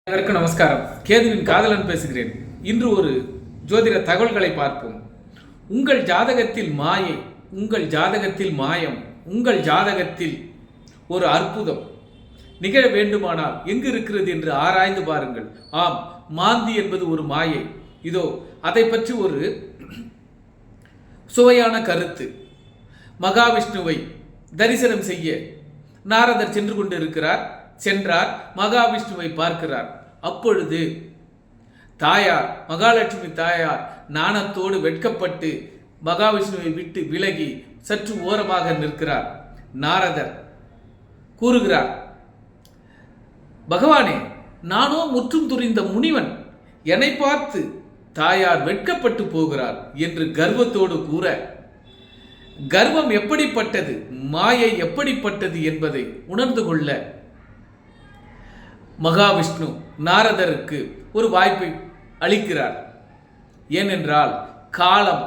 அனைவருக்கும் நமஸ்காரம். கேதுவின் காதலன் பேசுகிறேன். இன்று ஒரு ஜோதிட தகவல்களை பார்ப்போம். உங்கள் ஜாதகத்தில் மாயை, உங்கள் ஜாதகத்தில் மாயம், உங்கள் ஜாதகத்தில் ஒரு அற்புதம் நிகழ வேண்டுமானால் எங்கு இருக்கிறது என்று ஆராய்ந்து பாருங்கள். ஆம், மாந்தி என்பது ஒரு மாயை. இதோ அதை பற்றி ஒரு சுவையான கருத்து. மகாவிஷ்ணுவை தரிசனம் செய்ய நாரதர் சென்று கொண்டிருக்கிறார். சென்றார், மகாவிஷ்ணுவை பார்க்கிறார். அப்பொழுது தாயார், மகாலட்சுமி தாயார் நாணத்தோடு வெட்கப்பட்டு மகாவிஷ்ணுவை விட்டு விலகி சற்று ஓரமாக நிற்கிறார். நாரதர் கூறுகிறார், பகவானே, நானோ முற்றும் துரிந்த முனிவன், என்னை பார்த்து தாயார் வெட்கப்பட்டு போகிறார் என்று கர்வத்தோடு கூற, கர்வம் எப்படிப்பட்டது, மாயை எப்படிப்பட்டது என்பதை உணர்ந்து கொள்ள மகாவிஷ்ணு நாரதருக்கு ஒரு வாய்ப்பை அளிக்கிறார். ஏனென்றால் காலம்,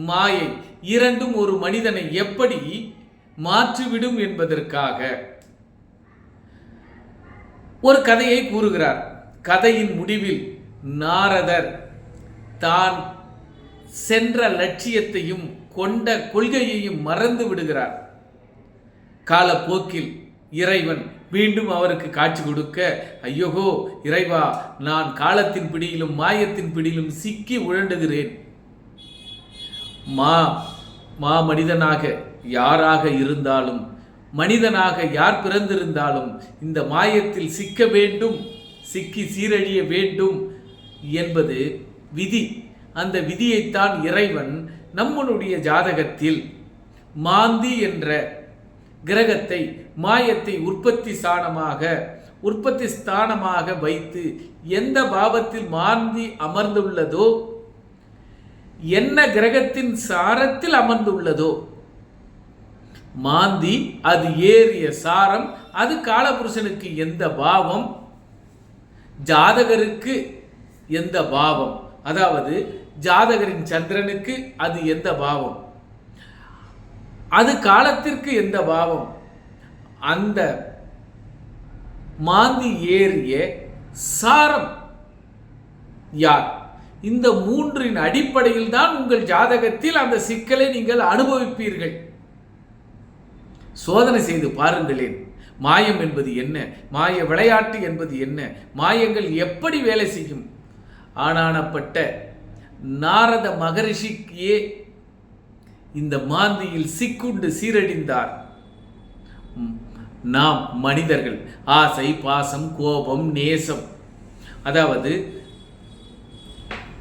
மாயை இரண்டும் ஒரு மனிதனை எப்படி மாற்றிவிடும் என்பதற்காக ஒரு கதையை கூறுகிறார். கதையின் முடிவில் நாரதர் தான் சென்ற லட்சியத்தையும் கொண்ட கொள்கையையும் மறந்து விடுகிறார். காலப்போக்கில் இறைவன் மீண்டும் அவருக்கு காட்சி கொடுக்க, ஐயோகோ இறைவா, நான் காலத்தின் பிடியிலும் மாயத்தின் பிடியிலும் சிக்கி உழண்டுகிறேன். மனிதனாக யாராக இருந்தாலும், மனிதனாக யார் பிறந்திருந்தாலும் இந்த மாயத்தில் சிக்க வேண்டும், சிக்கி சீரழிய வேண்டும் என்பது விதி. அந்த விதியைத்தான் இறைவன் நம்மளுடைய ஜாதகத்தில் மாந்தி என்ற கிரகத்தை, மாயத்தை உற்பத்தி ஸ்தானமாக வைத்து எந்த பாவத்தில் மாந்தி அமர்ந்துள்ளதோ, என்ன கிரகத்தின் சாரத்தில் அமர்ந்துள்ளதோ, மாந்தி அது ஏறிய சாரம், அது காலபுருஷனுக்கு எந்த பாவம், ஜாதகருக்கு எந்த பாவம், அதாவது ஜாதகரின் சந்திரனுக்கு அது எந்த பாவம், அது காலத்திற்கு எந்த பாவம், அந்த மாந்தி ஏறிய சாரம் யார், இந்த மூன்றின் அடிப்படையில் தான் உங்கள் ஜாதகத்தில் அந்த சிக்கலை நீங்கள் அனுபவிப்பீர்கள். சோதனை செய்து பாருங்களேன். மாயம் என்பது என்ன, மாய விளையாட்டு என்பது என்ன, மாயங்கள் எப்படி வேலை செய்யும். ஆனானப்பட்ட நாரத மகரிஷியே இந்த மாந்தியில் சிக்குண்டு சீரழிந்தார். நாம் மனிதர்கள் ஆசை, பாசம், கோபம், நேசம், அதாவது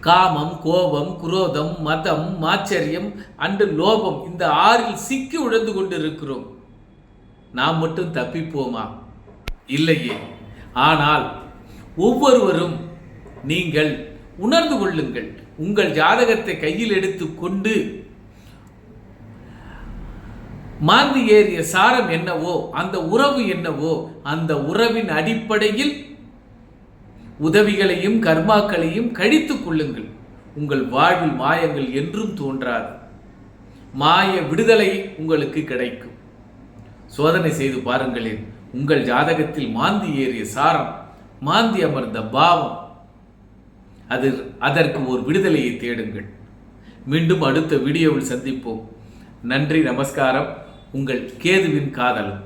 காமம், கோபம், குரோதம், மதம், மாச்சரியம் அண்டு லோபம், இந்த ஆறில் சிக்கி உழந்து கொண்டிருக்கிறோம். நாம் மட்டும் தப்பிப்போமா? இல்லையே. ஆனால் ஒவ்வொருவரும் நீங்கள் உணர்ந்து கொள்ளுங்கள். உங்கள் ஜாதகத்தை கையில் எடுத்து கொண்டு மாந்தி ஏறிய சாரம் என்னவோ, அந்த உறவு என்னவோ, அந்த உறவின் அடிப்படையில் உதவிகளையும் கர்மாக்களையும் கழித்துக் கொள்ளுங்கள். உங்கள் வாழ்வில் மாயங்கள் என்றும் தோன்றாது. மாய விடுதலை உங்களுக்கு கிடைக்கும். சோதனை செய்து பாருங்களேன். உங்கள் ஜாதகத்தில் மாந்தி ஏறிய சாரம், மாந்தி அமர்ந்த பாவம், அதற்கு ஒரு விடுதலையை தேடுங்கள். மீண்டும் அடுத்த வீடியோவில் சந்திப்போம். நன்றி, நமஸ்காரம். உங்கள் கேதுவின் காதலன்.